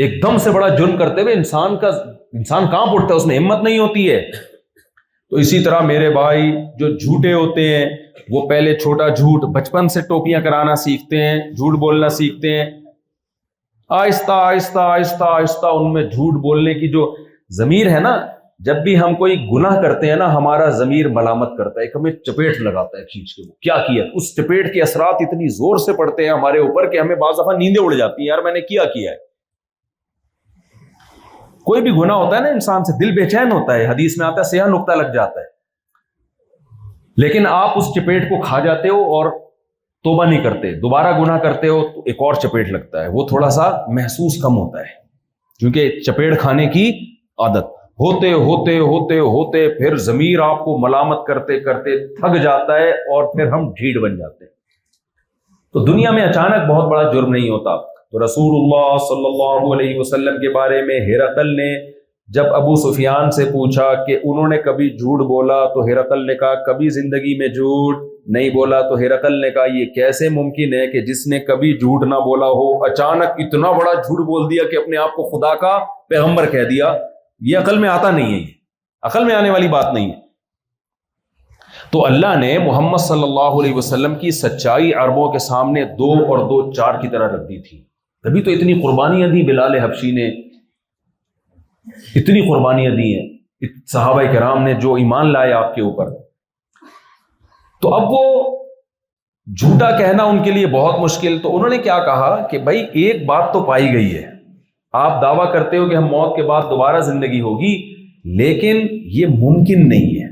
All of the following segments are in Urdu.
ایک دم سے بڑا جرم کرتے ہوئے انسان کہاں اٹھتا ہے، اس میں ہمت نہیں ہوتی ہے۔ تو اسی طرح میرے بھائی جو جھوٹے ہوتے ہیں وہ پہلے چھوٹا جھوٹ بچپن سے ٹوپیاں کرانا سیکھتے ہیں، جھوٹ بولنا سیکھتے ہیں، آہستہ آہستہ آہستہ آہستہ ان میں جھوٹ بولنے کی جو ضمیر ہے نا، جب بھی ہم کوئی گناہ کرتے ہیں نا ہمارا ضمیر ملامت کرتا ہے، ایک ہمیں چپیٹ لگاتا ہے کھینچ کے، وہ کیا کیا، اس چپیٹ کے اثرات اتنی زور سے پڑتے ہیں ہمارے اوپر کہ ہمیں بعض دفعہ نیندیں اڑ جاتی ہیں، یار میں نے کیا ہے۔ کوئی بھی گناہ ہوتا ہے نا انسان سے دل بے چین ہوتا ہے، حدیث میں آتا ہے سیاہ نقطہ لگ جاتا ہے، لیکن آپ اس چپیٹ کو کھا جاتے ہو اور توبہ نہیں کرتے، دوبارہ گناہ کرتے ہو تو ایک اور چپیٹ لگتا ہے، وہ تھوڑا سا محسوس کم ہوتا ہے، کیونکہ چپیٹ کھانے کی عادت ہوتے ہوتے ہوتے ہوتے پھر ضمیر آپ کو ملامت کرتے کرتے تھک جاتا ہے اور پھر ہم ڈھیڑ بن جاتے ہیں۔ تو دنیا میں اچانک بہت بڑا جرم نہیں ہوتا۔ تو رسول اللہ صلی اللہ علیہ وسلم کے بارے میں ہرقل نے جب ابو سفیان سے پوچھا کہ انہوں نے کبھی جھوٹ بولا تو ہرقل نے کہا کبھی زندگی میں جھوٹ نہیں بولا۔ تو ہرقل نے کہا یہ کیسے ممکن ہے کہ جس نے کبھی جھوٹ نہ بولا ہو اچانک اتنا بڑا جھوٹ بول دیا کہ اپنے آپ کو خدا کا پیغمبر کہہ دیا؟ یہ عقل میں آتا نہیں ہے، یہ عقل میں آنے والی بات نہیں ہے۔ تو اللہ نے محمد صلی اللہ علیہ وسلم کی سچائی عربوں کے سامنے 2 اور 2 4 کی طرح رکھ دی تھی، تبھی تو اتنی قربانیاں دی بلال حبشی نے، اتنی قربانیاں دی ہیں صحابہ کرام نے جو ایمان لائے آپ کے اوپر۔ تو اب وہ جھوٹا کہنا ان کے لیے بہت مشکل، تو انہوں نے کیا کہا کہ بھائی ایک بات تو پائی گئی ہے، آپ دعویٰ کرتے ہو کہ ہم موت کے بعد دوبارہ زندگی ہوگی، لیکن یہ ممکن نہیں ہے۔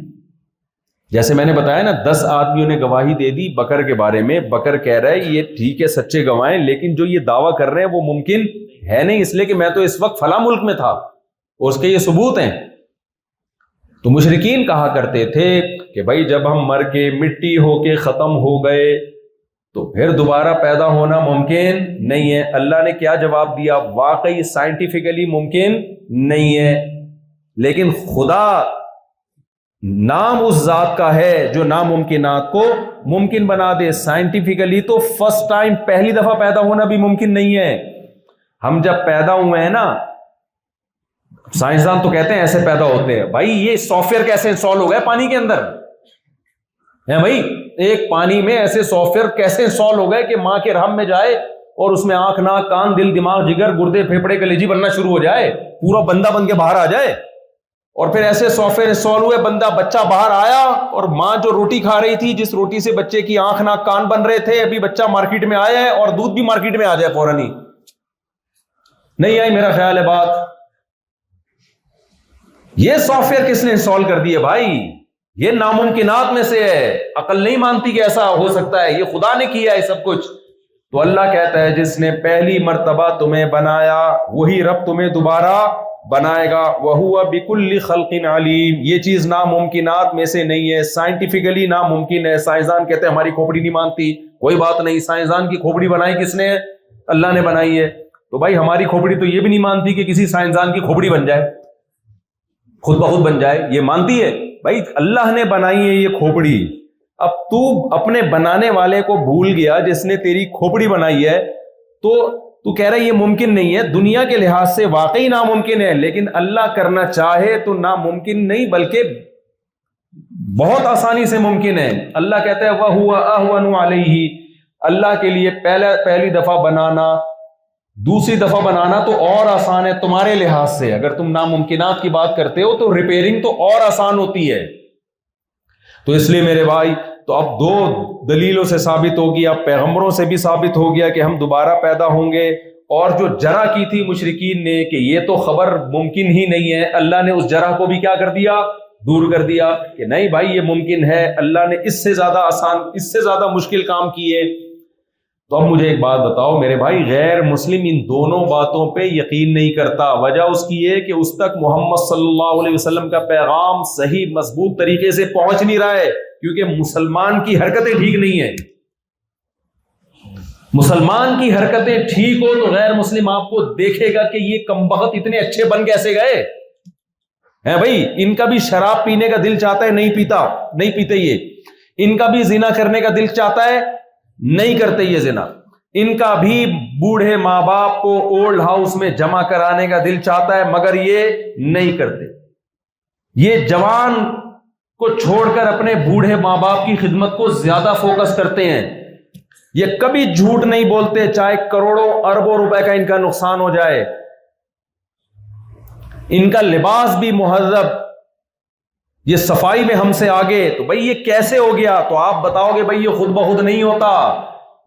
جیسے میں نے بتایا نا 10 آدمیوں نے گواہی دے دی بکر کے بارے میں، بکر کہہ رہا ہے یہ ٹھیک ہے سچے گواہیں، لیکن جو یہ دعویٰ کر رہے ہیں وہ ممکن ہے نہیں، اس لیے کہ میں تو اس وقت فلاں ملک میں تھا اور اس کے یہ ثبوت ہیں۔ تو مشرکین کہا کرتے تھے کہ بھائی جب ہم مر کے مٹی ہو کے ختم ہو گئے تو پھر دوبارہ پیدا ہونا ممکن نہیں ہے۔ اللہ نے کیا جواب دیا؟ واقعی سائنٹیفکلی ممکن نہیں ہے، لیکن خدا نام اس ذات کا ہے جو ناممکنات کو ممکن بنا دے۔ سائنٹیفکلی تو فرسٹ ٹائم پہلی دفعہ پیدا ہونا بھی ممکن نہیں ہے۔ ہم جب پیدا ہوئے ہیں نا، سائنسدان تو کہتے ہیں ایسے پیدا ہوتے ہیں، بھائی یہ سافٹ ویئر کیسے انسٹال ہو گیا پانی کے اندر ہے؟ بھائی ایک پانی میں ایسے سافٹ ویئر کیسے انسٹال ہو گئے کہ ماں کے رحم میں جائے اور اس میں آنکھ ناک کان دل دماغ جگر گردے پھیپڑے کلیجی بننا شروع ہو جائے، پورا بندہ بن کے باہر آ جائے، اور پھر ایسے سافٹ ویئر انسٹال ہوئے بچہ باہر آیا اور ماں جو روٹی کھا رہی تھی جس روٹی سے بچے کی آنکھ ناک کان بن رہے تھے، ابھی بچہ مارکیٹ میں آیا ہے اور دودھ بھی مارکیٹ میں آ جائے فوراً ہی۔ نہیں آئی میرا خیال ہے بات؟ یہ سافٹ ویئر کس نے انسٹال کر دی ہے بھائی؟ یہ ناممکنات میں سے ہے، عقل نہیں مانتی کہ ایسا ہو سکتا ہے، یہ خدا نے کیا ہے سب کچھ۔ تو اللہ کہتا ہے جس نے پہلی مرتبہ تمہیں بنایا وہی رب تمہیں دوبارہ بنائے گا، وَهُوَ بِكُلِّ خَلْقٍ عَلِيمٌ۔ یہ چیز ناممکنات میں سے نہیں ہے، سائنٹیفکلی ناممکن ہے۔ سائنسدان کہتے ہیں ہماری کھوپڑی نہیں مانتی، کوئی بات نہیں، سائنسدان کی کھوپڑی بنائی کس نے؟ اللہ نے بنائی ہے۔ تو بھائی ہماری کھوپڑی تو یہ بھی نہیں مانتی کہ کسی سائنسدان کی کھوپڑی بن جائے، خود بخود بن جائے، یہ مانتی ہے؟ بھائی اللہ نے بنائی ہے یہ کھوپڑی، اب تو اپنے بنانے والے کو بھول گیا جس نے تیری کھوپڑی بنائی ہے، تو کہہ رہا ہے یہ ممکن نہیں ہے۔ دنیا کے لحاظ سے واقعی ناممکن ہے، لیکن اللہ کرنا چاہے تو ناممکن نہیں بلکہ بہت آسانی سے ممکن ہے۔ اللہ کہتا ہے وَهُوَ أَهْوَنُ عَلَيْهِ، اللہ کے لیے پہلی دفعہ بنانا دوسری دفعہ بنانا تو اور آسان ہے تمہارے لحاظ سے۔ اگر تم ناممکنات کی بات کرتے ہو تو ریپیئرنگ تو اور آسان ہوتی ہے۔ تو اس لیے میرے بھائی تو اب 2 دلیلوں سے ثابت ہو گیا، پیغمبروں سے بھی ثابت ہو گیا کہ ہم دوبارہ پیدا ہوں گے، اور جو جرح کی تھی مشرکین نے کہ یہ تو خبر ممکن ہی نہیں ہے، اللہ نے اس جرح کو بھی کیا کر دیا؟ دور کر دیا کہ نہیں بھائی یہ ممکن ہے، اللہ نے اس سے زیادہ آسان اس سے زیادہ مشکل کام کیے۔ تو اب مجھے ایک بات بتاؤ میرے بھائی، غیر مسلم ان دونوں باتوں پہ یقین نہیں کرتا، وجہ اس کی یہ کہ اس تک محمد صلی اللہ علیہ وسلم کا پیغام صحیح مضبوط طریقے سے پہنچ نہیں رہا ہے، کیونکہ مسلمان کی حرکتیں ٹھیک نہیں ہیں۔ مسلمان کی حرکتیں ٹھیک ہو تو غیر مسلم آپ کو دیکھے گا کہ یہ کمبخت اتنے اچھے بن کیسے گئے ہیں بھائی۔ ان کا بھی شراب پینے کا دل چاہتا ہے، نہیں پیتے یہ۔ ان کا بھی زنا کرنے کا دل چاہتا ہے، نہیں کرتے یہ زنا۔ ان کا بھی بوڑھے ماں باپ کو اولڈ ہاؤس میں جمع کرانے کا دل چاہتا ہے، مگر یہ نہیں کرتے. یہ جوان کو چھوڑ کر اپنے بوڑھے ماں باپ کی خدمت کو زیادہ فوکس کرتے ہیں. یہ کبھی جھوٹ نہیں بولتے، چاہے کروڑوں اربوں روپے کا ان کا نقصان ہو جائے. ان کا لباس بھی مہذب، یہ صفائی میں ہم سے آگے. تو بھائی یہ کیسے ہو گیا؟ تو آپ بتاؤ گے بھائی یہ خود بخود نہیں ہوتا،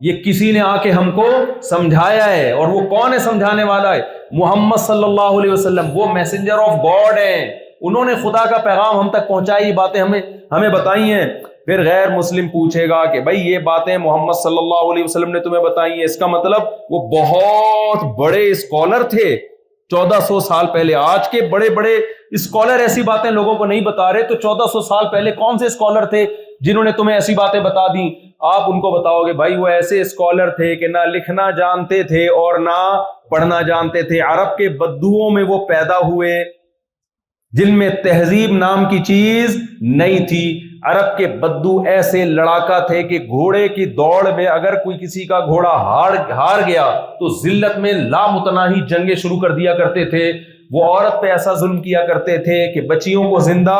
یہ کسی نے آ کے ہم کو سمجھایا ہے. اور وہ کون ہے سمجھانے والا ہے؟ محمد صلی اللہ علیہ وسلم. وہ میسنجر آف گاڈ ہیں، انہوں نے خدا کا پیغام ہم تک پہنچائی، یہ باتیں ہمیں بتائی ہیں. پھر غیر مسلم پوچھے گا کہ بھائی یہ باتیں محمد صلی اللہ علیہ وسلم نے تمہیں بتائی ہیں، اس کا مطلب وہ بہت بڑے اسکالر تھے 1400 سال پہلے. آج کے بڑے بڑے اسکالر ایسی باتیں لوگوں کو نہیں بتا رہے، تو 1400 سال پہلے کون سے اسکالر تھے جنہوں نے تمہیں ایسی باتیں بتا دی؟ آپ ان کو بتاؤ گے بھائی وہ ایسے اسکالر تھے کہ نہ لکھنا جانتے تھے اور نہ پڑھنا جانتے تھے. عرب کے بدوؤں میں وہ پیدا ہوئے جن میں تہذیب نام کی چیز نہیں تھی. عرب کے بدو ایسے لڑاکا تھے کہ گھوڑے کی دوڑ میں اگر کوئی کسی کا گھوڑا ہار گیا تو ذلت میں لامتناہی جنگیں شروع کر دیا کرتے تھے. وہ عورت پہ ایسا ظلم کیا کرتے تھے کہ بچیوں کو زندہ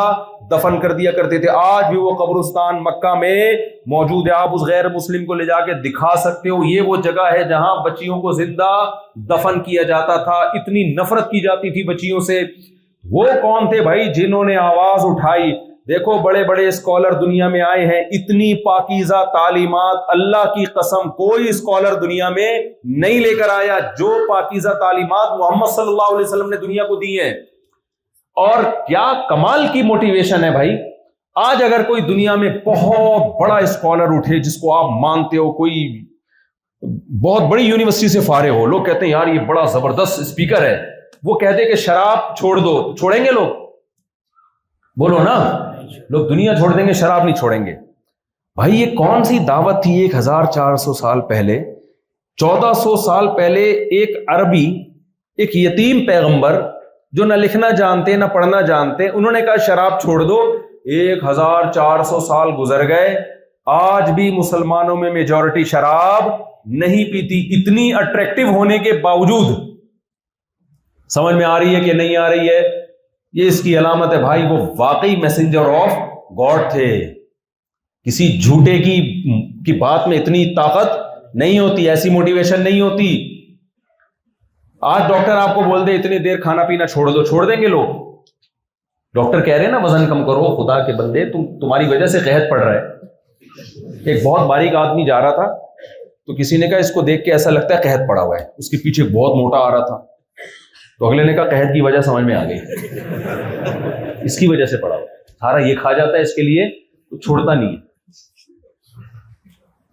دفن کر دیا کرتے تھے. آج بھی وہ قبرستان مکہ میں موجود ہے، آپ اس غیر مسلم کو لے جا کے دکھا سکتے ہو. یہ وہ جگہ ہے جہاں بچیوں کو زندہ دفن کیا جاتا تھا، اتنی نفرت کی جاتی تھی بچیوں سے. وہ کون تھے بھائی جنہوں نے آواز اٹھائی؟ دیکھو بڑے بڑے اسکالر دنیا میں آئے ہیں، اتنی پاکیزہ تعلیمات اللہ کی قسم کوئی اسکالر دنیا میں نہیں لے کر آیا جو پاکیزہ تعلیمات محمد صلی اللہ علیہ وسلم نے دنیا کو دی ہیں. اور کیا کمال کی موٹیویشن ہے بھائی. آج اگر کوئی دنیا میں بہت بڑا اسکالر اٹھے جس کو آپ مانتے ہو، کوئی بہت بڑی یونیورسٹی سے فارغ ہو، لوگ کہتے ہیں یار یہ بڑا زبردست اسپیکر ہے، وہ کہتے کہ شراب چھوڑ دو، تو چھوڑیں گے لوگ؟ بولو نا. لوگ دنیا چھوڑ دیں گے، شراب نہیں چھوڑیں گے. بھائی یہ کون سی دعوت تھی 1400 سال پہلے؟ 1400 سال پہلے ایک عربی، ایک یتیم پیغمبر جو نہ لکھنا جانتے نہ پڑھنا جانتے، انہوں نے کہا شراب چھوڑ دو. 1400 سال گزر گئے، آج بھی مسلمانوں میں میجورٹی شراب نہیں پیتی. اتنی اٹریکٹیو ہونے کے باوجود. سمجھ میں آ رہی ہے کہ نہیں آ رہی ہے؟ یہ اس کی علامت ہے بھائی وہ واقعی میسنجر آف گاڈ تھے. کسی جھوٹے کی بات میں اتنی طاقت نہیں ہوتی، ایسی موٹیویشن نہیں ہوتی. آج ڈاکٹر آپ کو بول دے اتنی دیر کھانا پینا چھوڑ دو، چھوڑ دیں گے لوگ؟ ڈاکٹر کہہ رہے ہیں نا وزن کم کرو، خدا کے بندے تمہاری وجہ سے قحط پڑ رہا ہے. ایک بہت باریک آدمی جا رہا تھا تو کسی نے کہا اس کو دیکھ کے ایسا لگتا ہے قحط پڑا ہوا ہے. اس کے پیچھے بہت موٹا آ رہا تھا تو اگلے نے کہا قحط کی وجہ سمجھ میں آ گئی، اس کی وجہ سے پڑا ہوا ہے، سارا یہ کھا جاتا ہے، اس کے لیے کچھ چھوڑتا نہیں ہے.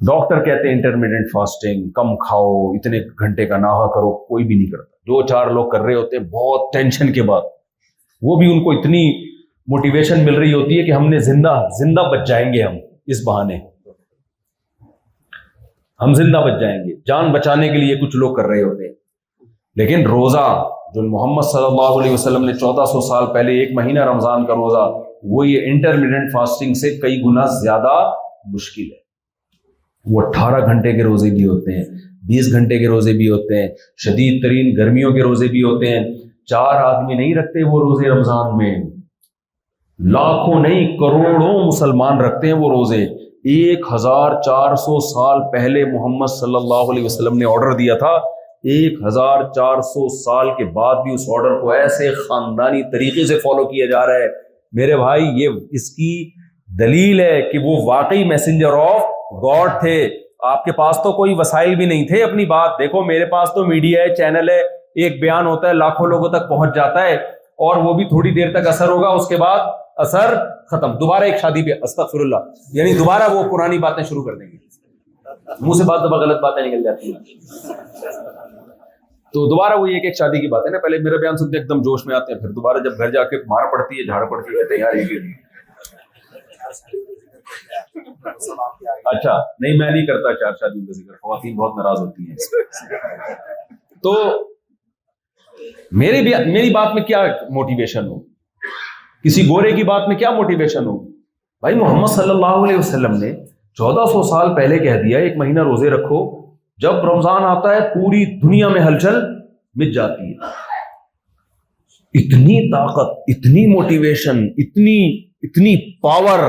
ڈاکٹر کہتے ہیں انٹرمیڈیٹ فاسٹنگ کم کھاؤ، اتنے گھنٹے کا ناغہ کرو، کوئی بھی نہیں کرتا. 2-4 لوگ کر رہے ہوتے ہیں بہت ٹینشن کے بعد، وہ بھی ان کو اتنی موٹیویشن مل رہی ہوتی ہے کہ ہم نے زندہ بچ جائیں گے، ہم اس بہانے ہم زندہ بچ جائیں گے. جان بچانے کے لیے کچھ لوگ کر رہے ہوتے ہیں. لیکن روزہ جو محمد صلی اللہ علیہ وسلم نے 1400 سال پہلے 1 مہینہ رمضان کا روزہ، وہ یہ انٹرمیڈیٹ فاسٹنگ سے کئی گنا زیادہ مشکل ہے. وہ 18 گھنٹے کے روزے بھی ہوتے ہیں، 20 گھنٹے کے روزے بھی ہوتے ہیں، شدید ترین گرمیوں کے روزے بھی ہوتے ہیں. 4 آدمی نہیں رکھتے وہ روزے رمضان میں، لاکھوں نہیں کروڑوں مسلمان رکھتے ہیں وہ روزے. 1400 سال پہلے محمد صلی اللہ علیہ وسلم نے آرڈر دیا تھا، 1400 سال کے بعد بھی اس آرڈر کو ایسے خاندانی طریقے سے فالو کیا جا رہا ہے. میرے بھائی یہ اس کی دلیل ہے کہ وہ واقعی میسنجر آف گاڈ تھے. آپ کے پاس تو کوئی وسائل بھی نہیں تھے اپنی بات. دیکھو میرے پاس تو میڈیا ہے، چینل ہے، ایک بیان ہوتا ہے لاکھوں لوگوں تک پہنچ جاتا ہے، اور وہ بھی تھوڑی دیر تک اثر ہوگا، اس کے بعد اثر ختم. دوبارہ ایک شادی پہ استغفر اللہ، یعنی دوبارہ وہ پرانی باتیں شروع کر دیں گے، منہ سے بعض دفعہ غلط باتیں نکل جاتی ہیں، تو دوبارہ وہی ایک شادی کی بات ہے نا. پہلے میرا بیان سنتے ایک دم جوش میں آتے ہیں، پھر دوبارہ جب گھر جا کے مار پڑتی ہے، جھاڑ پڑتی ہے، کہتے ہیں یار یہ اچھا نہیں، میں نہیں کرتا 4 شادیوں کا ذکر، خواتین بہت ناراض ہوتی ہیں. تو میری بات میں کیا موٹیویشن ہو، کسی گورے کی بات میں کیا موٹیویشن ہو؟ بھائی محمد صلی اللہ علیہ وسلم نے 1400 سال پہلے کہہ دیا 1 مہینہ روزے رکھو. جب رمضان آتا ہے پوری دنیا میں ہلچل مچ جاتی ہے. اتنی طاقت، اتنی موٹیویشن، اتنی پاور،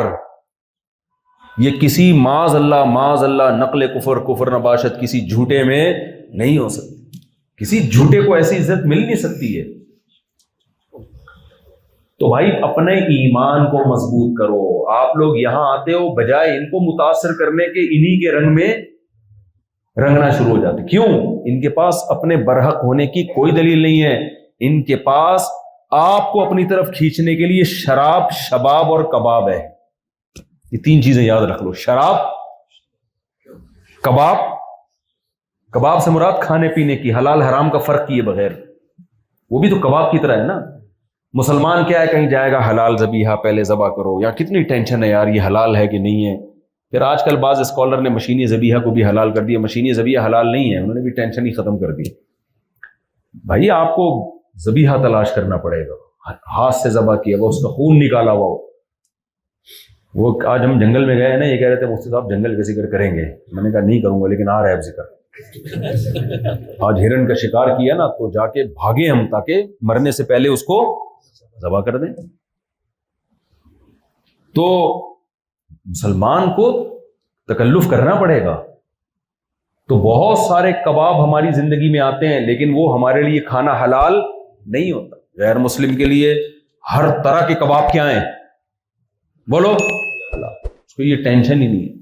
یہ کسی معاذ اللہ نقل کفر نباشت کسی جھوٹے میں نہیں ہو سکتی. کسی جھوٹے کو ایسی عزت مل نہیں سکتی ہے. تو بھائی اپنے ایمان کو مضبوط کرو. آپ لوگ یہاں آتے ہو بجائے ان کو متاثر کرنے کے انہی کے رنگ میں رنگنا شروع ہو جاتے. کیوں؟ ان کے پاس اپنے برحق ہونے کی کوئی دلیل نہیں ہے. ان کے پاس آپ کو اپنی طرف کھینچنے کے لیے شراب، شباب اور کباب ہے. یہ تین چیزیں یاد رکھ لو. شراب، کباب سے مراد کھانے پینے کی، حلال حرام کا فرق کیے بغیر. وہ بھی تو کباب کی طرح ہے نا. مسلمان کیا ہے، کہیں جائے گا حلال ذبیحہ پہلے ذبح کرو، یا کتنی ٹینشن ہے یار یہ حلال ہے کہ نہیں ہے. پھر آج کل بعض اسکالر نے مشینی ذبیحہ کو بھی حلال کر دیا. مشینی ذبیحہ حلال نہیں ہے، انہوں نے بھی ٹینشن ہی ختم کر دی. بھائی آپ کو ذبیحہ تلاش کرنا پڑے گا، ہاتھ سے ذبح کیا ہوا، اس کا خون نکالا ہوا. وہ آج ہم جنگل میں گئے نا، یہ کہہ رہے تھے مفتی صاحب جنگل کا ذکر کریں گے. میں نے کہا نہیں کروں گا، لیکن آ رہا ہے اب ذکر. آج ہرن کا شکار کیا نا تو جا کے بھاگے ہم تاکہ مرنے سے پہلے اس کو ذبح کر دیں. تو مسلمان کو تکلف کرنا پڑے گا. تو بہت سارے کباب ہماری زندگی میں آتے ہیں، لیکن وہ ہمارے لیے کھانا حلال نہیں ہوتا. غیر مسلم کے لیے ہر طرح کے کباب کیا ہیں؟ بولو، اس کو یہ ٹینشن ہی نہیں ہے.